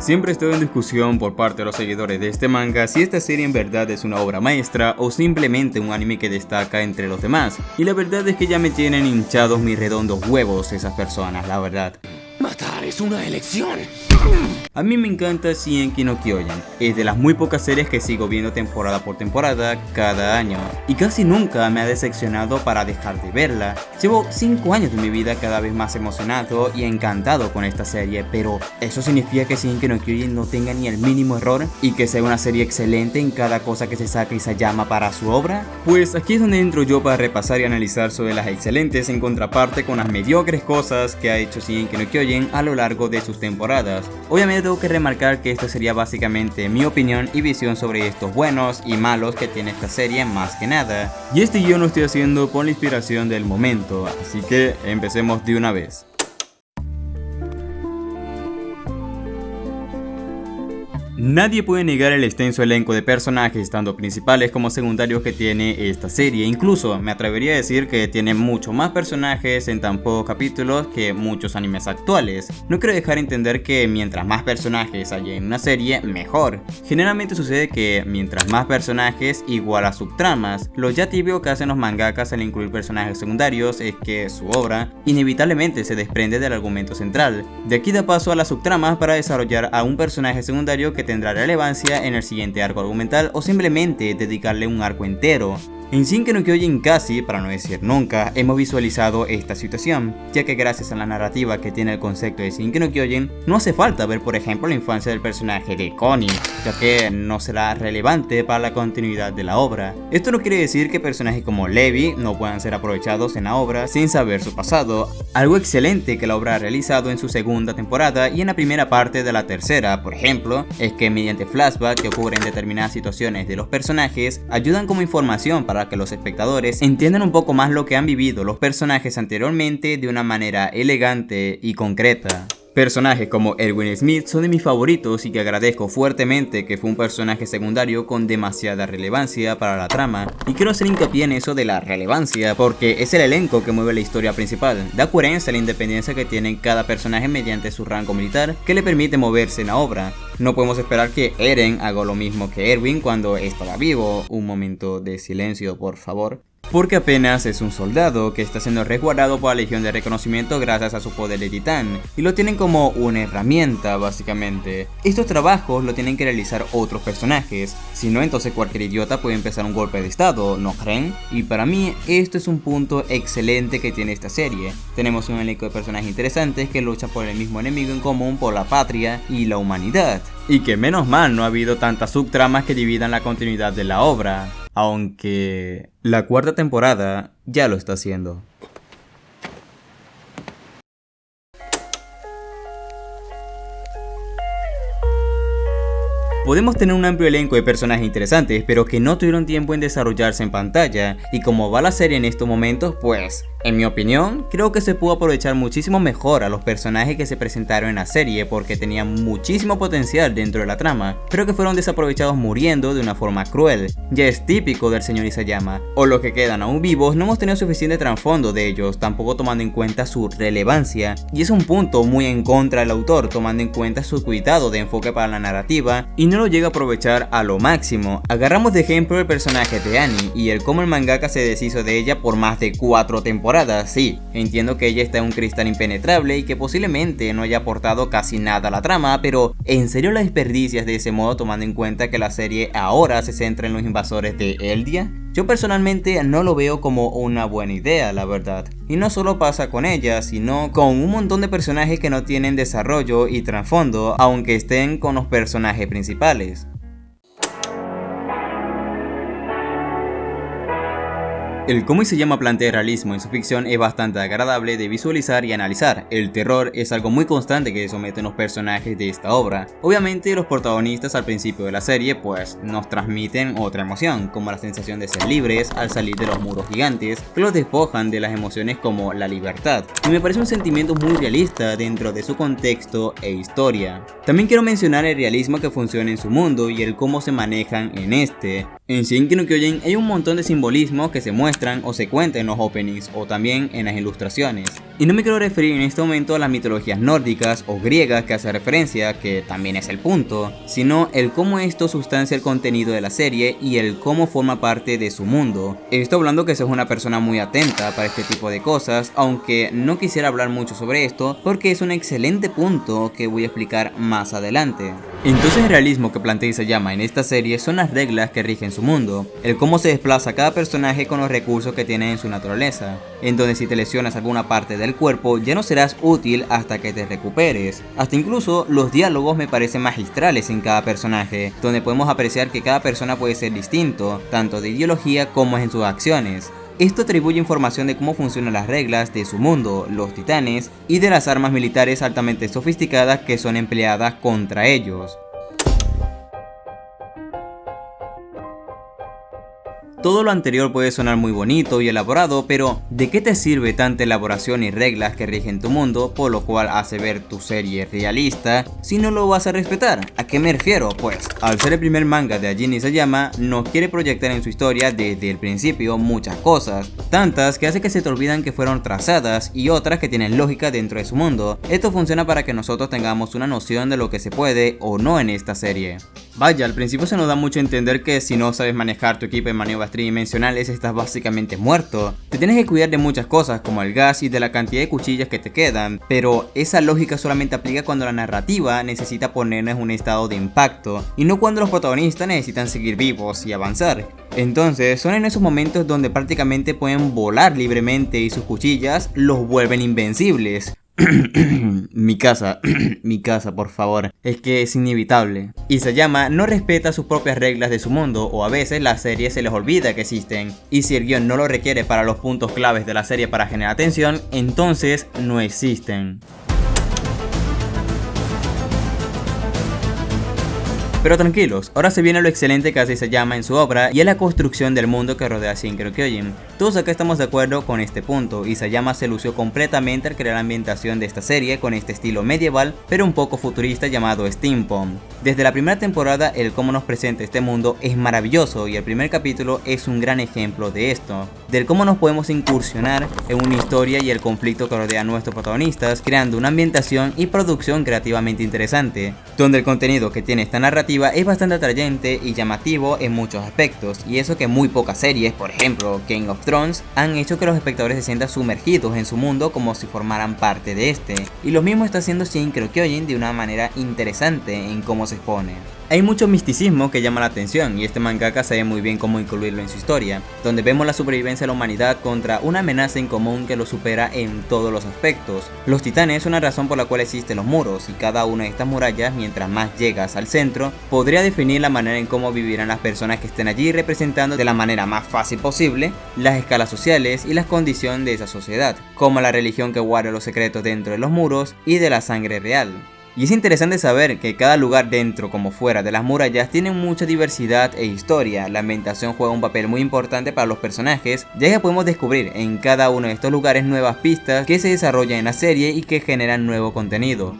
Siempre estoy en discusión por parte de los seguidores de este manga si esta serie en verdad es una obra maestra o simplemente un anime que destaca entre los demás. Y la verdad es que ya me tienen hinchados mis redondos huevos esas personas, la verdad. Matar es una elección. A mí me encanta Shingeki no Kyojin, es de las muy pocas series que sigo viendo temporada por temporada cada año y casi nunca me ha decepcionado para dejar de verla. Llevo 5 años de mi vida cada vez más emocionado y encantado con esta serie, pero ¿eso significa que Shingeki no Kyojin no tenga ni el mínimo error y que sea una serie excelente en cada cosa que se saca y se llama para su obra? Pues aquí es donde entro yo para repasar y analizar sobre las excelentes en contraparte con las mediocres cosas que ha hecho Shingeki no Kyojin a lo largo de sus temporadas. Obviamente tengo que remarcar que esto sería básicamente mi opinión y visión sobre estos buenos y malos que tiene esta serie más que nada. Y este yo lo estoy haciendo con la inspiración del momento, así que empecemos de una vez. Nadie puede negar el extenso elenco de personajes, tanto principales como secundarios, que tiene esta serie. Incluso me atrevería a decir que tiene mucho más personajes en tan pocos capítulos que muchos animes actuales. No quiero dejar de entender que mientras más personajes haya en una serie, mejor. Generalmente sucede que mientras más personajes igual a subtramas. Lo ya tibio que hacen los mangakas al incluir personajes secundarios es que su obra inevitablemente se desprende del argumento central. De aquí da paso a las subtramas para desarrollar a un personaje secundario que tendrá relevancia en el siguiente arco argumental o simplemente dedicarle un arco entero. En Shingeki no Kyojin casi, para no decir nunca, hemos visualizado esta situación, ya que gracias a la narrativa que tiene el concepto de Shingeki no Kyojin, no hace falta ver por ejemplo la infancia del personaje de Connie, ya que no será relevante para la continuidad de la obra. Esto no quiere decir que personajes como Levi no puedan ser aprovechados en la obra sin saber su pasado, algo excelente que la obra ha realizado en su segunda temporada y en la primera parte de la tercera, por ejemplo, es que mediante flashbacks que ocurren en determinadas situaciones de los personajes, ayudan como información para que los espectadores entiendan un poco más lo que han vivido los personajes anteriormente de una manera elegante y concreta. Personajes como Erwin Smith son de mis favoritos y que agradezco fuertemente que fue un personaje secundario con demasiada relevancia para la trama, y quiero hacer hincapié en eso de la relevancia porque es el elenco que mueve la historia principal, da coherencia a la independencia que tiene cada personaje mediante su rango militar que le permite moverse en la obra. No podemos esperar que Eren haga lo mismo que Erwin cuando estaba vivo. Un momento de silencio, por favor. Porque apenas es un soldado que está siendo resguardado por la Legión de Reconocimiento gracias a su poder de titán, y lo tienen como una herramienta básicamente. Estos trabajos lo tienen que realizar otros personajes, si no entonces cualquier idiota puede empezar un golpe de estado, ¿no creen? Y para mí esto es un punto excelente que tiene esta serie. Tenemos un elenco de personajes interesantes que luchan por el mismo enemigo en común, por la patria y la humanidad. Y que menos mal no ha habido tantas subtramas que dividan la continuidad de la obra. Aunque la cuarta temporada ya lo está haciendo. Podemos tener un amplio elenco de personajes interesantes, pero que no tuvieron tiempo en desarrollarse en pantalla, y como va la serie en estos momentos, pues, en mi opinión, creo que se pudo aprovechar muchísimo mejor a los personajes que se presentaron en la serie porque tenían muchísimo potencial dentro de la trama, pero que fueron desaprovechados muriendo de una forma cruel. Ya es típico del señor Isayama, o los que quedan aún vivos no hemos tenido suficiente trasfondo de ellos, tampoco tomando en cuenta su relevancia, y es un punto muy en contra del autor, tomando en cuenta su cuidado de enfoque para la narrativa, y no lo llega a aprovechar a lo máximo. Agarramos de ejemplo el personaje de Annie y el cómo el mangaka se deshizo de ella por más de 4 temporadas. Sí, entiendo que ella está en un cristal impenetrable y que posiblemente no haya aportado casi nada a la trama, pero ¿en serio la desperdicias de ese modo tomando en cuenta que la serie ahora se centra en los invasores de Eldia? Yo personalmente no lo veo como una buena idea, la verdad. Y no solo pasa con ella, sino con un montón de personajes que no tienen desarrollo y trasfondo, aunque estén con los personajes principales. El cómo se llama plantea realismo en su ficción es bastante agradable de visualizar y analizar. El terror es algo muy constante que someten los personajes de esta obra. Obviamente los protagonistas al principio de la serie pues nos transmiten otra emoción, como la sensación de ser libres al salir de los muros gigantes que los despojan de las emociones como la libertad. Y me parece un sentimiento muy realista dentro de su contexto e historia. También quiero mencionar el realismo que funciona en su mundo y el cómo se manejan en este. En Shingeki no Kyojin hay un montón de simbolismo que se muestran o se cuentan en los openings o también en las ilustraciones. Y no me quiero referir en este momento a las mitologías nórdicas o griegas que hace referencia, que también es el punto, sino el cómo esto sustancia el contenido de la serie y el cómo forma parte de su mundo. Estoy hablando que sos una persona muy atenta para este tipo de cosas, aunque no quisiera hablar mucho sobre esto porque es un excelente punto que voy a explicar más adelante. Entonces el realismo que plantea Isayama en esta serie son las reglas que rigen su mundo, el cómo se desplaza cada personaje con los recursos que tiene en su naturaleza, en donde si te lesionas alguna parte del cuerpo ya no serás útil hasta que te recuperes. Hasta incluso los diálogos me parecen magistrales en cada personaje, donde podemos apreciar que cada persona puede ser distinto, tanto de ideología como en sus acciones. Esto atribuye información de cómo funcionan las reglas de su mundo, los titanes, y de las armas militares altamente sofisticadas que son empleadas contra ellos. Todo lo anterior puede sonar muy bonito y elaborado, pero ¿de qué te sirve tanta elaboración y reglas que rigen tu mundo, por lo cual hace ver tu serie realista, si no lo vas a respetar? ¿A qué me refiero? Pues, al ser el primer manga de Ajin Isayama, no quiere proyectar en su historia desde el principio muchas cosas, tantas que hace que se te olvidan que fueron trazadas y otras que tienen lógica dentro de su mundo. Esto funciona para que nosotros tengamos una noción de lo que se puede o no en esta serie. Vaya, al principio se nos da mucho a entender que si no sabes manejar tu equipo en maniobras tridimensionales estás básicamente muerto. Te tienes que cuidar de muchas cosas como el gas y de la cantidad de cuchillas que te quedan, pero esa lógica solamente aplica cuando la narrativa necesita ponernos en un estado de impacto y no cuando los protagonistas necesitan seguir vivos y avanzar. Entonces son en esos momentos donde prácticamente pueden volar libremente y sus cuchillas los vuelven invencibles. Mi casa, por favor. Es que es inevitable. Isayama no respeta sus propias reglas de su mundo, o a veces la serie se les olvida que existen. Y si el guión no lo requiere para los puntos claves de la serie para generar tensión, entonces no existen. Pero tranquilos, ahora se viene lo excelente que hace Isayama en su obra y es la construcción del mundo que rodea a Shingeki no Kyojin. Todos acá estamos de acuerdo con este punto. Isayama se lució completamente al crear la ambientación de esta serie con este estilo medieval pero un poco futurista llamado steampunk. Desde la primera temporada el cómo nos presenta este mundo es maravilloso y el primer capítulo es un gran ejemplo de esto, del cómo nos podemos incursionar en una historia y el conflicto que rodea a nuestros protagonistas, creando una ambientación y producción creativamente interesante, donde el contenido que tiene esta narrativa es bastante atrayente y llamativo en muchos aspectos, y eso que muy pocas series, por ejemplo Game of Thrones, han hecho que los espectadores se sientan sumergidos en su mundo como si formaran parte de este, y lo mismo está haciendo Shingeki no Kyojin de una manera interesante en cómo se expone. Hay mucho misticismo que llama la atención y este mangaka sabe muy bien cómo incluirlo en su historia, donde vemos la supervivencia de la humanidad contra una amenaza en común que lo supera en todos los aspectos. Los titanes son una razón por la cual existen los muros y cada una de estas murallas, mientras más llegas al centro, podría definir la manera en cómo vivirán las personas que estén allí, representando de la manera más fácil posible las escalas sociales y las condiciones de esa sociedad, como la religión que guarda los secretos dentro de los muros y de la sangre real. Y es interesante saber que cada lugar dentro como fuera de las murallas tiene mucha diversidad e historia. La ambientación juega un papel muy importante para los personajes, ya que podemos descubrir en cada uno de estos lugares nuevas pistas que se desarrollan en la serie y que generan nuevo contenido.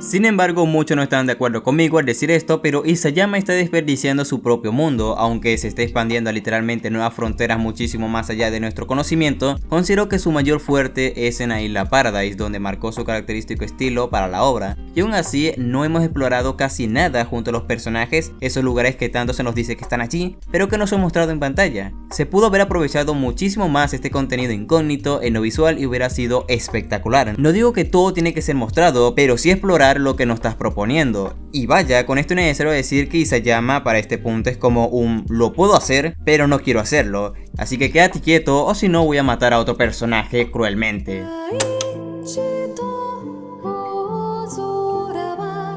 Sin embargo, muchos no están de acuerdo conmigo al decir esto, pero Isayama está desperdiciando su propio mundo, aunque se está expandiendo a literalmente nuevas fronteras muchísimo más allá de nuestro conocimiento. Considero que su mayor fuerte es en la isla Paradise, donde marcó su característico estilo para la obra, y aún así no hemos explorado casi nada junto a los personajes, esos lugares que tanto se nos dice que están allí, pero que no son mostrados en pantalla. Se pudo haber aprovechado muchísimo más este contenido incógnito en lo visual y hubiera sido espectacular. No digo que todo tiene que ser mostrado, pero sí explorar lo que nos estás proponiendo. Y vaya, con esto no es necesario decir que Isayama para este punto es como un lo puedo hacer, pero no quiero hacerlo. Así que quédate quieto o si no voy a matar a otro personaje cruelmente.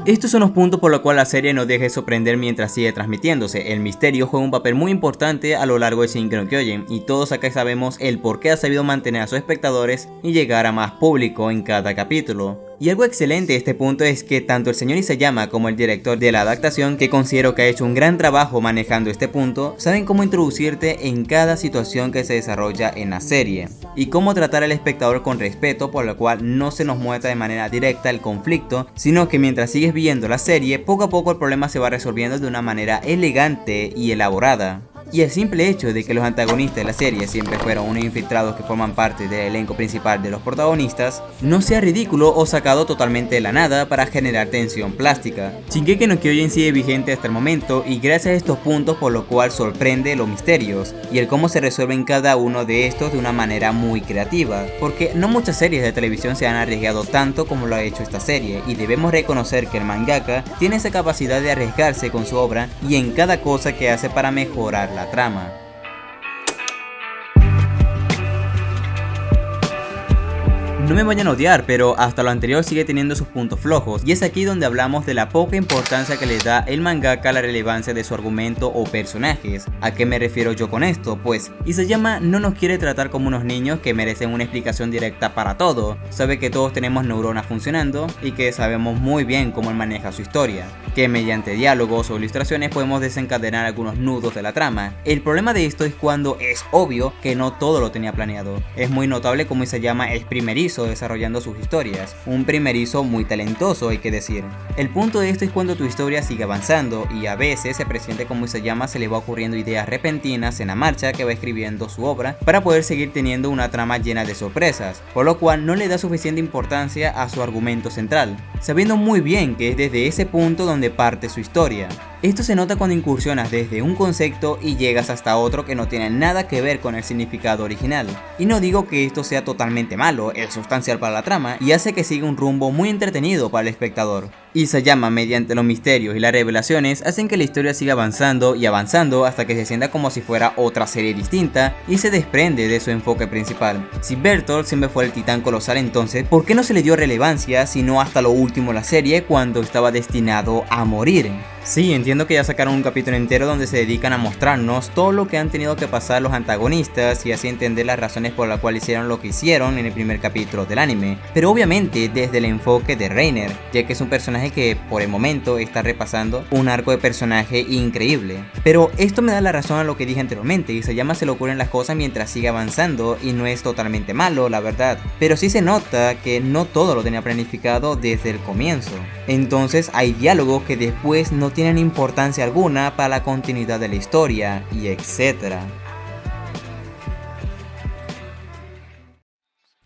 Estos son los puntos por los cuales la serie no deja de sorprender mientras sigue transmitiéndose. El misterio juega un papel muy importante a lo largo de Shingeki no Kyojin y todos acá sabemos el por qué ha sabido mantener a sus espectadores y llegar a más público en cada capítulo. Y algo excelente de este punto es que tanto el señor Isayama como el director de la adaptación, que considero que ha hecho un gran trabajo manejando este punto, saben cómo introducirte en cada situación que se desarrolla en la serie y cómo tratar al espectador con respeto, por lo cual no se nos muestra de manera directa el conflicto, sino que mientras sigues viendo la serie, poco a poco el problema se va resolviendo de una manera elegante y elaborada. y el simple hecho de que los antagonistas de la serie siempre fueron unos infiltrados que forman parte del elenco principal de los protagonistas, no sea ridículo o sacado totalmente de la nada para generar tensión plástica. Shingeki no Kyojin sigue vigente hasta el momento y gracias a estos puntos, por lo cual sorprende los misterios y el cómo se resuelven cada uno de estos de una manera muy creativa, porque no muchas series de televisión se han arriesgado tanto como lo ha hecho esta serie, y debemos reconocer que el mangaka tiene esa capacidad de arriesgarse con su obra y en cada cosa que hace para mejorar la trama. No me vayan a odiar, pero hasta lo anterior sigue teniendo sus puntos flojos, y es aquí donde hablamos de la poca importancia que le da el mangaka a la relevancia de su argumento o personajes. ¿A qué me refiero yo con esto? Pues Isayama no nos quiere tratar como unos niños que merecen una explicación directa para todo. Sabe que todos tenemos neuronas funcionando y que sabemos muy bien cómo él maneja su historia, que mediante diálogos o ilustraciones podemos desencadenar algunos nudos de la trama. El problema de esto es cuando es obvio que no todo lo tenía planeado. Es muy notable cómo Isayama es primerizo desarrollando sus historias, un primerizo muy talentoso, hay que decir. El punto de esto es cuando tu historia sigue avanzando y a veces se presiente como Isayama se le va ocurriendo ideas repentinas en la marcha que va escribiendo su obra para poder seguir teniendo una trama llena de sorpresas, por lo cual no le da suficiente importancia a su argumento central, sabiendo muy bien que es desde ese punto donde parte su historia. Esto se nota cuando incursionas desde un concepto y llegas hasta otro que no tiene nada que ver con el significado original. Y no digo que esto sea totalmente malo, es sustancial para la trama y hace que siga un rumbo muy entretenido para el espectador. Isayama, mediante los misterios y las revelaciones, hacen que la historia siga avanzando y avanzando hasta que se sienta como si fuera otra serie distinta y se desprende de su enfoque principal. Si Bertolt siempre fue el titán colosal, entonces ¿por qué no se le dio relevancia sino hasta lo último de la serie cuando estaba destinado a morir? Sí, entiendo que ya sacaron un capítulo entero donde se dedican a mostrarnos todo lo que han tenido que pasar los antagonistas y así entender las razones por las cuales hicieron lo que hicieron en el primer capítulo del anime, pero obviamente desde el enfoque de Reiner, ya que es un personaje que por el momento está repasando un arco de personaje increíble. Pero esto me da la razón a lo que dije anteriormente, Isayama se le ocurren las cosas mientras sigue avanzando y no es totalmente malo, la verdad, pero sí se nota que no todo lo tenía planificado desde el comienzo. Entonces hay diálogos que después no tienen importancia alguna para la continuidad de la historia y etcétera.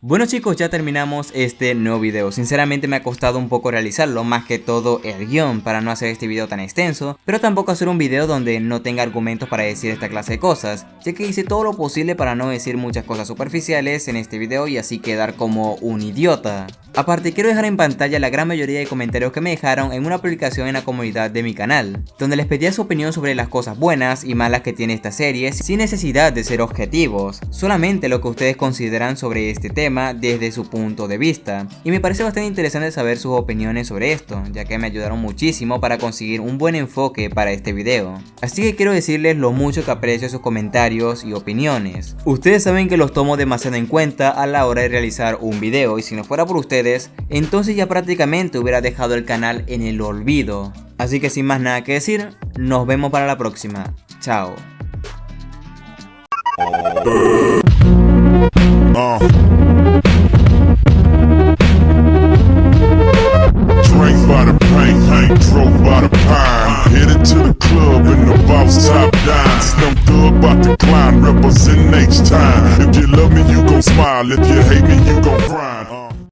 Bueno chicos, ya terminamos este nuevo video. Sinceramente me ha costado un poco realizarlo, más que todo el guión, para no hacer este video tan extenso, pero tampoco hacer un video donde no tenga argumentos para decir esta clase de cosas, ya que hice todo lo posible para no decir muchas cosas superficiales en este video y así quedar como un idiota. Aparte, quiero dejar en pantalla la gran mayoría de comentarios que me dejaron en una publicación en la comunidad de mi canal, donde les pedía su opinión sobre las cosas buenas y malas que tiene esta serie sin necesidad de ser objetivos, solamente lo que ustedes consideran sobre este tema desde su punto de vista. Y me parece bastante interesante saber sus opiniones sobre esto, ya que me ayudaron muchísimo para conseguir un buen enfoque para este video. Así que quiero decirles lo mucho que aprecio sus comentarios y opiniones. Ustedes saben que los tomo demasiado en cuenta a la hora de realizar un video, y si no fuera por ustedes, entonces ya prácticamente hubiera dejado el canal en el olvido. Así que sin más nada que decir, nos vemos para la próxima. Chao.